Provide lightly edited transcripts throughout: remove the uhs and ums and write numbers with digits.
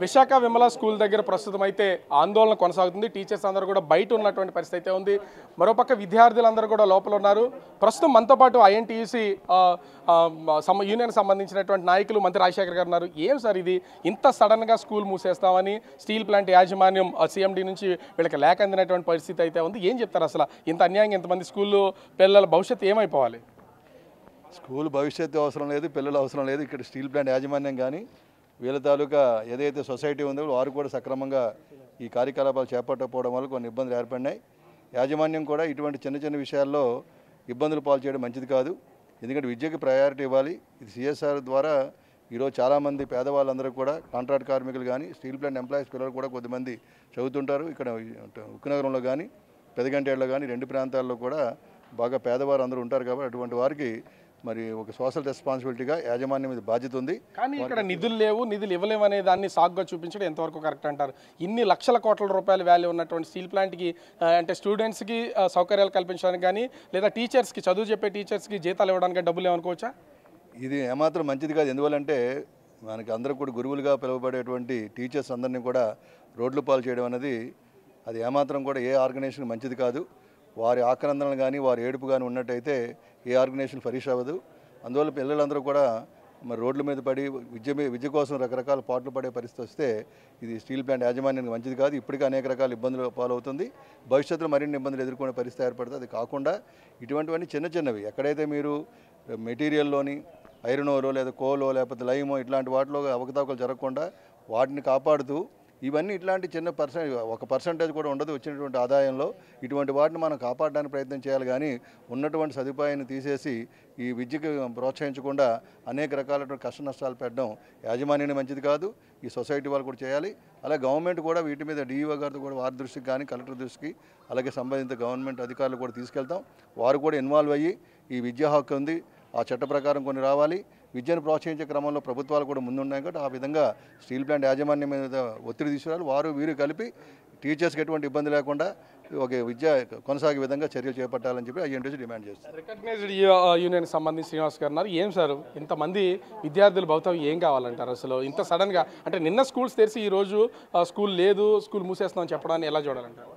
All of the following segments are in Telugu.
విశాఖ విమల స్కూల్ దగ్గర ప్రస్తుతం అయితే ఆందోళన కొనసాగుతుంది. టీచర్స్ అందరూ కూడా బయట ఉన్నటువంటి పరిస్థితి అయితే ఉంది. మరోపక్క విద్యార్థులందరూ కూడా లోపల ఉన్నారు. ప్రస్తుతం మనతో పాటు ఐఎన్టీయూసీ యూనియన్ సంబంధించినటువంటి నాయకులు మంత్రి రాజశేఖర్ గారు ఉన్నారు. ఏం సార్ ఇది, ఇంత సడన్గా స్కూల్ మూసేస్తామని స్టీల్ ప్లాంట్ యాజమాన్యం సిఎండి నుంచి వీళ్ళకి లేఖ అందినటువంటి పరిస్థితి అయితే ఉంది. ఏం చెప్తారు అసలు, ఇంత అన్యాయంగా ఇంతమంది స్కూల్లో పిల్లల భవిష్యత్తు ఏమైపోవాలి? స్కూల్ భవిష్యత్తు అవసరం లేదు, పిల్లలు అవసరం లేదు. ఇక్కడ స్టీల్ ప్లాంట్ యాజమాన్యం కానీ వీళ్ళ తాలూకా ఏదైతే సొసైటీ ఉందో వారు కూడా సక్రమంగా ఈ కార్యకలాపాలు చేపట్టకపోవడం వల్ల కొన్ని ఇబ్బందులు ఏర్పడినాయి. యాజమాన్యం కూడా ఇటువంటి చిన్న చిన్న విషయాల్లో ఇబ్బందులు పాలు చేయడం మంచిది కాదు. ఎందుకంటే విద్యకి ప్రయారిటీ ఇవ్వాలి. ఇది సిఎస్ఆర్ ద్వారా ఈరోజు చాలామంది పేదవాళ్ళందరూ కూడా కాంట్రాక్ట్ కార్మికులు కానీ స్టీల్ ప్లాంట్ ఎంప్లాయీస్ పిల్లలు కూడా కొద్దిమంది చదువుతుంటారు. ఇక్కడ ఉక్కునగరంలో కానీ పెదగంటేళ్ళలో కానీ రెండు ప్రాంతాల్లో కూడా బాగా పేదవారు అందరూ ఉంటారు. కాబట్టి అటువంటి వారికి మరి ఒక సోషల్ రెస్పాన్సిబిలిటీగా యాజమాన్యం మీద బాధ్యత ఉంది. కానీ ఇక్కడ నిధులు లేవు, నిధులు ఇవ్వలేము అనే దాన్ని సాగుగా చూపించడం ఎంతవరకు కరెక్ట్ అంటారు? ఇన్ని లక్షల కోట్ల రూపాయల వాల్యూ ఉన్నటువంటి స్టీల్ ప్లాంట్కి అంటే స్టూడెంట్స్కి సౌకర్యాలు కల్పించడానికి కానీ లేదా టీచర్స్కి, చదువు చెప్పే టీచర్స్కి జీతాలు ఇవ్వడానికి డబ్బులు ఏమనుకోవచ్చా? ఇది ఏమాత్రం మంచిది కాదు. ఎందువల్లంటే మనకి అందరూ కూడా గురువులుగా పిలువబడేటువంటి టీచర్స్ అందరినీ కూడా రోడ్లు పాలు చేయడం అనేది అది ఏమాత్రం కూడా ఏ ఆర్గనైజేషన్ మంచిది కాదు. వారి ఆక్రందనలు కానీ వారి ఏడుపు కానీ ఉన్నట్టయితే ఏ ఆర్గనైజేషన్ ఫరీష్ అవ్వదు. అందువల్ల పిల్లలందరూ కూడా మరి రోడ్ల మీద పడి విద్య కోసం రకరకాల పాటలు పడే పరిస్థితి వస్తే ఇది స్టీల్ ప్లాంట్ యాజమాన్యానికి మంచిది కాదు. ఇప్పటికీ అనేక రకాల ఇబ్బందులు పాలవుతుంది. భవిష్యత్తులో మరిన్ని ఇబ్బందులు ఎదుర్కొనే పరిస్థితి ఏర్పడుతుంది. అది కాకుండా ఇటువంటివన్నీ చిన్న చిన్నవి ఎక్కడైతే మీరు మెటీరియల్లోని ఐరన్ ఓరో లేదా కోలో లేకపోతే లైమో ఇట్లాంటి వాటిలో అవకతవకలు జరగకుండా వాటిని కాపాడుతూ ఇవన్నీ ఇట్లాంటి చిన్న ఒక పర్సంటేజ్ కూడా ఉండదు వచ్చినటువంటి ఆదాయంలో. ఇటువంటి వాటిని మనం కాపాడడానికి ప్రయత్నం చేయాలి. కానీ ఉన్నటువంటి సదుపాయాన్ని తీసేసి ఈ విద్యకు ప్రోత్సహించకుండా అనేక రకాలైన కష్ట నష్టాలు పెట్టడం యాజమాన్యాన్ని మంచిది కాదు. ఈ సొసైటీ వాళ్ళు కూడా చేయాలి. అలాగే గవర్నమెంట్ కూడా వీటి మీద డిఈఓ గారితో కూడా వారి దృష్టికి కానీ కలెక్టర్ దృష్టికి అలాగే సంబంధిత గవర్నమెంట్ అధికారులు కూడా తీసుకెళ్తాం. వారు కూడా ఇన్వాల్వ్ అయ్యి ఈ విద్యా హక్కు ఉంది, ఆ చట్ట ప్రకారం కొన్ని రావాలి. విద్యను ప్రోత్సహించే క్రమంలో ప్రభుత్వాలు కూడా ముందున్నాయి కాబట్టి ఆ విధంగా స్టీల్ ప్లాంట్ యాజమాన్యం మీద ఒత్తిడి తీసుకురావాలి. వారు వీరు కలిపి టీచర్స్కి ఎటువంటి ఇబ్బంది లేకుండా ఒక విద్య కొనసాగే విధంగా చర్యలు చేపట్టాలని చెప్పి ఐఎన్టీయూసీ డిమాండ్ చేస్తారు. రికగ్నైజ్డ్ యూనియన్ సంబంధించి శ్రీనివాస్ గారు ఉన్నారు. ఏం సార్, ఇంతమంది విద్యార్థులు భవితవ్యం ఏం కావాలంటారు అసలు? ఇంత సడన్గా అంటే నిన్న స్కూల్స్ తెరిచి ఈరోజు స్కూల్ లేదు, స్కూల్ మూసేస్తున్నామని చెప్పడాన్ని ఎలా చూడాలంటారు?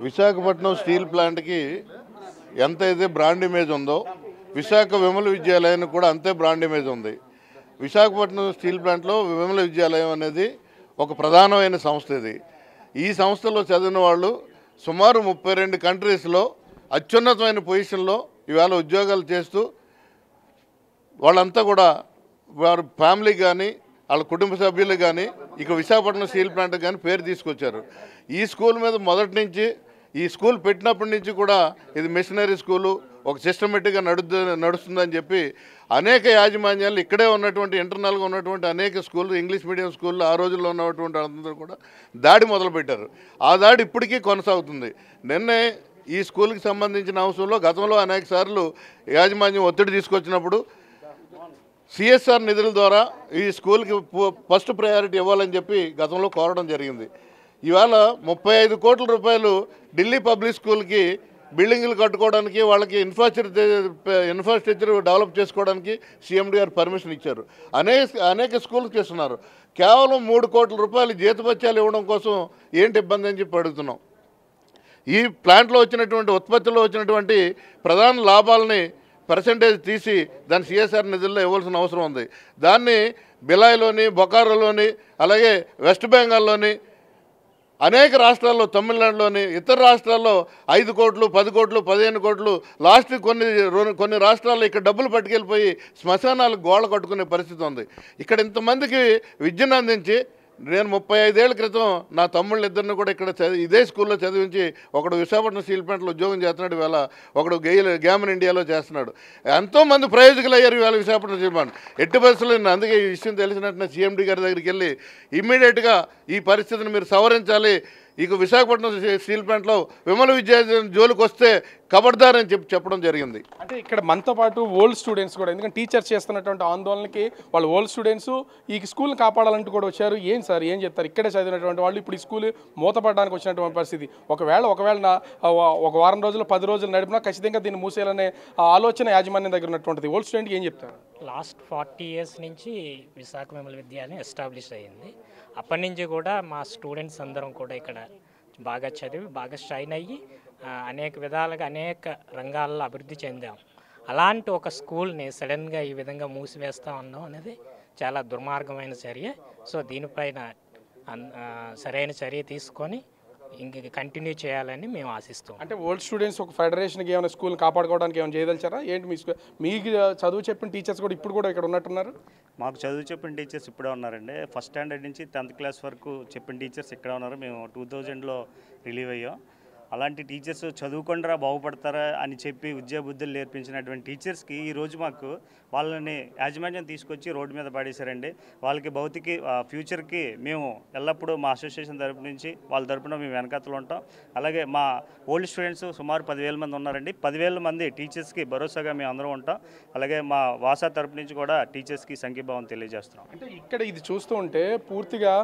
విశాఖపట్నం స్టీల్ ప్లాంట్కి ఎంతైతే బ్రాండ్ ఇమేజ్ ఉందో విశాఖ విమల విద్యాలయానికి కూడా అంతే బ్రాండ్ ఇమేజ్ ఉంది. విశాఖపట్నం స్టీల్ ప్లాంట్లో విమల విద్యాలయం అనేది ఒక ప్రధానమైన సంస్థ. ఇది ఈ సంస్థలో చదివిన వాళ్ళు సుమారు 32 కంట్రీస్లో అత్యున్నతమైన పొజిషన్లో ఇవాళ ఉద్యోగాలు చేస్తూ వాళ్ళంతా కూడా వారి ఫ్యామిలీ కానీ వాళ్ళ కుటుంబ సభ్యులు కానీ ఇక విశాఖపట్నం స్టీల్ ప్లాంట్ కానీ పేరు తీసుకొచ్చారు. ఈ స్కూల్ మీద మొదటి నుంచి ఈ స్కూల్ పెట్టినప్పటి నుంచి కూడా ఇది మిషనరీ స్కూలు, ఒక సిస్టమేటిక్గా నడుస్తుందని చెప్పి అనేక యాజమాన్యాలు ఇక్కడే ఉన్నటువంటి ఇంటర్నల్గా ఉన్నటువంటి అనేక స్కూళ్ళు, ఇంగ్లీష్ మీడియం స్కూళ్ళు ఆ రోజుల్లో ఉన్నటువంటి అందరూ కూడా దాడి మొదలుపెట్టారు. ఆ దాడి ఇప్పటికీ కొనసాగుతుంది. నిన్నే ఈ స్కూల్కి సంబంధించిన అంశంలో గతంలో అనేక సార్లు యాజమాన్యం ఒత్తిడి తీసుకొచ్చినప్పుడు సిఎస్ఆర్ నిధుల ద్వారా ఈ స్కూల్కి ఫస్ట్ ప్రయారిటీ ఇవ్వాలని చెప్పి గతంలో కోరడం జరిగింది. ఇవాళ 35 కోట్ల రూపాయలు ఢిల్లీ పబ్లిక్ స్కూల్కి బిల్డింగ్లు కట్టుకోవడానికి వాళ్ళకి ఇన్ఫ్రాస్ట్రక్చర్ డెవలప్ చేసుకోవడానికి సీఎండీ గారు పర్మిషన్ ఇచ్చారు. అనేక స్కూల్కి ఇస్తున్నారు. కేవలం 3 కోట్ల రూపాయలు జీతభత్యాలు ఇవ్వడం కోసం ఏంటి ఇబ్బంది అని చెప్పి అడుగుతున్నాం. ఈ ప్లాంట్లో వచ్చినటువంటి ఉత్పత్తిలో వచ్చినటువంటి ప్రధాన లాభాలని పర్సంటేజ్ తీసి దాన్ని సిఎస్ఆర్ నిధుల్లో ఇవ్వాల్సిన అవసరం ఉంది. దాన్ని బిలాయ్లోని, బొకారోలోని అలాగే వెస్ట్ బెంగాల్లోని అనేక రాష్ట్రాల్లో, తమిళనాడులోని ఇతర రాష్ట్రాల్లో 5 కోట్లు 10 కోట్లు 15 కోట్లు లాస్ట్ కొన్ని రాష్ట్రాల్లో ఇక్కడ డబ్బులు పట్టుకెళ్ళిపోయి శ్మశానాలకు గోళ్ళ కట్టుకునే పరిస్థితి ఉంది. ఇక్కడ ఇంతమందికి విద్యను అందించి నేను 35 ఏళ్ల క్రితం నా తమ్ముళ్ళు ఇద్దరిని కూడా ఇక్కడ ఇదే స్కూల్లో చదివించి ఒకడు విశాఖపట్నం స్టీల్ ప్లాంట్లో ఉద్యోగం చేస్తున్నాడు, ఇవాళ ఒకడు గ్యామన్ ఇండియాలో చేస్తున్నాడు. ఎంతోమంది ప్రయోజకులు అయ్యారు ఇవాళ విశాఖపట్నం స్టీల్ ప్లాంట్. ఎట్టి పరిస్థితుల్లో అందుకే ఈ విషయం తెలిసినట్టున సీఎండీ గారి దగ్గరికి వెళ్ళి ఇమ్మీడియట్గా ఈ పరిస్థితిని మీరు సవరించాలి. ఇక విశాఖపట్నం స్టీల్ ప్లాంట్లో విమల విద్యార్థి జోలికి వస్తే ఖబర్దార్ అని చెప్పడం జరిగింది. అంటే ఇక్కడ మనతో పాటు ఓల్డ్ స్టూడెంట్స్ కూడా, ఎందుకంటే టీచర్స్ చేస్తున్నటువంటి ఆందోళనకి వాళ్ళు ఓల్డ్ స్టూడెంట్స్ ఈ స్కూల్ని కాపాడాలంటూ కూడా వచ్చారు. ఏం సార్ ఏం చెప్తారు? ఇక్కడే చదివినటువంటి వాళ్ళు ఇప్పుడు ఈ స్కూల్ మూతపడడానికి వచ్చినటువంటి పరిస్థితి, ఒకవేళ ఒక వారం రోజులు 10 రోజులు నడిపినా ఖచ్చితంగా దీన్ని మూసేయాలనే ఆలోచన యాజమాన్యం దగ్గర ఉన్నటువంటిది. ఓల్డ్ స్టూడెంట్కి ఏం చెప్తారు? లాస్ట్ 40 years నుంచి విశాఖ విమల విద్యాలయం ఎస్టాబ్లిష్ అయ్యింది. అప్పటి నుంచి కూడా మా స్టూడెంట్స్ అందరం కూడా ఇక్కడ బాగా చదివి బాగా షైన్ అయ్యి అనేక విధాలుగా అనేక రంగాల్లో అభివృద్ధి చెందాం. అలాంటి ఒక స్కూల్ని సడన్గా ఈ విధంగా మూసివేస్తా ఉన్నాం అనేది చాలా దుర్మార్గమైన చర్య. సో దీనిపైన సరైన చర్య తీసుకొని ఇంక కంటిన్యూ చేయాలని మేము ఆశిస్తాం. అంటే ఓల్డ్ స్టూడెంట్స్ ఒక ఫెడరేషన్కి ఏమైనా స్కూల్ కాపాడుకోవడానికి ఏమైనా చేయదలిచారా ఏంటి? మీకు చదువు చెప్పిన టీచర్స్ కూడా ఇప్పుడు కూడా ఇక్కడ ఉన్నట్టున్నారు? మాకు చదువు చెప్పిన టీచర్స్ ఇప్పుడే ఉన్నారండి. ఫస్ట్ స్టాండర్డ్ నుంచి 10th క్లాస్ వరకు చెప్పిన టీచర్స్ ఇక్కడ ఉన్నారు. మేము 2000లో రిలీవ్ అయ్యాం. అలాంటి టీచర్స్ చదువుకుంటారా బాగుపడతారా అని చెప్పి ఉద్యోగబుద్ధులు నేర్పించినటువంటి టీచర్స్కి ఈరోజు మాకు వాళ్ళని యాజమాన్యం తీసుకొచ్చి రోడ్డు మీద పడేశారండి. వాళ్ళకి భౌతిక ఫ్యూచర్కి మేము ఎల్లప్పుడూ మా అసోసియేషన్ తరపు నుంచి వాళ్ళ తరపున మేము వెనకాతలు ఉంటాం. అలాగే మా ఓల్డ్ స్టూడెంట్స్ సుమారు 10,000 మంది ఉన్నారండి. 10,000 మంది టీచర్స్కి భరోసాగా మేము అందరం ఉంటాం. అలాగే మా వాసా తరపు నుంచి కూడా టీచర్స్కి సంఘీభావం తెలియజేస్తున్నాం. అంటే ఇక్కడ ఇది చూస్తూ ఉంటే పూర్తిగా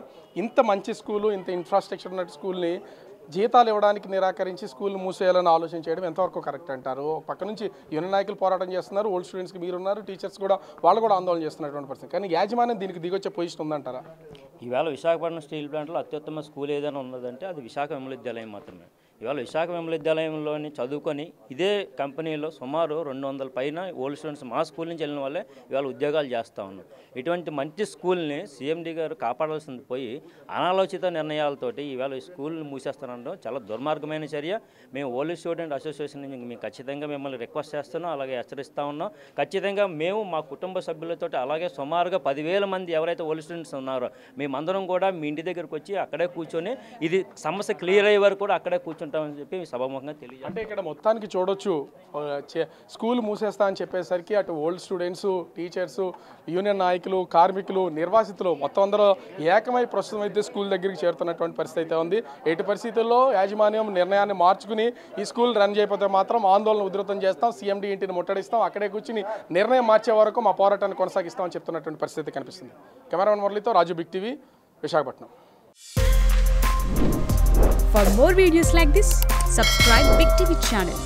ఇంత మంచి స్కూలు, ఇంత ఇన్ఫ్రాస్ట్రక్చర్ ఉన్న స్కూల్ని జీతాలు ఇవ్వడానికి నిరాకరించి స్కూల్ మూసేయాలని ఆలోచన చేయడం ఎంతవరకు కరెక్ట్ అంటారు? పక్క నుంచి యూనియన్ నాయకులు పోరాటం చేస్తున్నారు, ఓల్డ్ స్టూడెంట్స్కి మీరున్నారు, టీచర్స్ కూడా వాళ్ళు కూడా ఆందోళన చేస్తున్నటువంటి పరిస్థితి. కానీ యాజమాన్యం దీనికి దిగొచ్చే పొజిషన్ ఉందంటారా? ఈవేళ విశాఖపట్నం స్టీల్ ప్లాంట్లో అత్యుత్తమ స్కూల్ ఏదైనా ఉన్నదంటే అది విశాఖ విమల విద్యాలయం మాత్రమే. ఇవాళ విశాఖ విమల విద్యాలయంలోని చదువుకొని ఇదే కంపెనీలో సుమారు 200 పైన ఓల్డ్ స్టూడెంట్స్ మా స్కూల్ నుంచి వెళ్ళిన వాళ్ళే ఇవాళ ఉద్యోగాలు చేస్తూ ఉన్నాం. ఇటువంటి మంచి స్కూల్ని సీఎండీ గారు కాపాడాల్సింది పోయి అనాలోచిత నిర్ణయాలతోటి ఇవాళ ఈ స్కూల్ని మూసేస్తానడం చాలా దుర్మార్గమైన చర్య. మేము ఓల్డ్ స్టూడెంట్ అసోసియేషన్ నుంచి మేము ఖచ్చితంగా మిమ్మల్ని రిక్వెస్ట్ చేస్తున్నాం, అలాగే హెచ్చరిస్తూ ఉన్నాం. ఖచ్చితంగా మేము మా కుటుంబ సభ్యులతో అలాగే సుమారుగా 10,000 మంది ఎవరైతే ఓల్డ్ స్టూడెంట్స్ ఉన్నారో మేమందరం కూడా మీ ఇంటి దగ్గరకు వచ్చి అక్కడే కూర్చొని ఇది సమస్య క్లియర్ అయ్యే వరకు కూడా అక్కడే కూర్చుంటామని చెప్పి సభాముఖంగా తెలియదు. అంటే ఇక్కడ మొత్తానికి చూడొచ్చు, స్కూల్ మూసేస్తా అని చెప్పేసరికి అటు ఓల్డ్ స్టూడెంట్స్, టీచర్స్, యూనియన్ నాయకులు, కార్మికులు, నిర్వాసితులు మొత్తం అందరూ ఏకమై ప్రస్తుతం అయితే స్కూల్ దగ్గరికి చేరుతున్నటువంటి పరిస్థితి అయితే ఉంది. ఎటు పరిస్థితుల్లో యాజమాన్యం నిర్ణయాన్ని మార్చుకుని ఈ స్కూల్ రన్ చేయకపోతే మాత్రం ఆందోళన ఉధృతం చేస్తాం, సీఎండీ ఇంటిని ముట్టడిస్తాం, అక్కడే కూర్చుని నిర్ణయం మార్చే వరకు మా పోరాటాన్ని కొనసాగిస్తామని చెప్తున్నటువంటి పరిస్థితి కనిపిస్తుంది. కెమెరామెన్ మురళితో Raju, big TV, Visakhapatnam. For more videos like this, subscribe Big TV channel.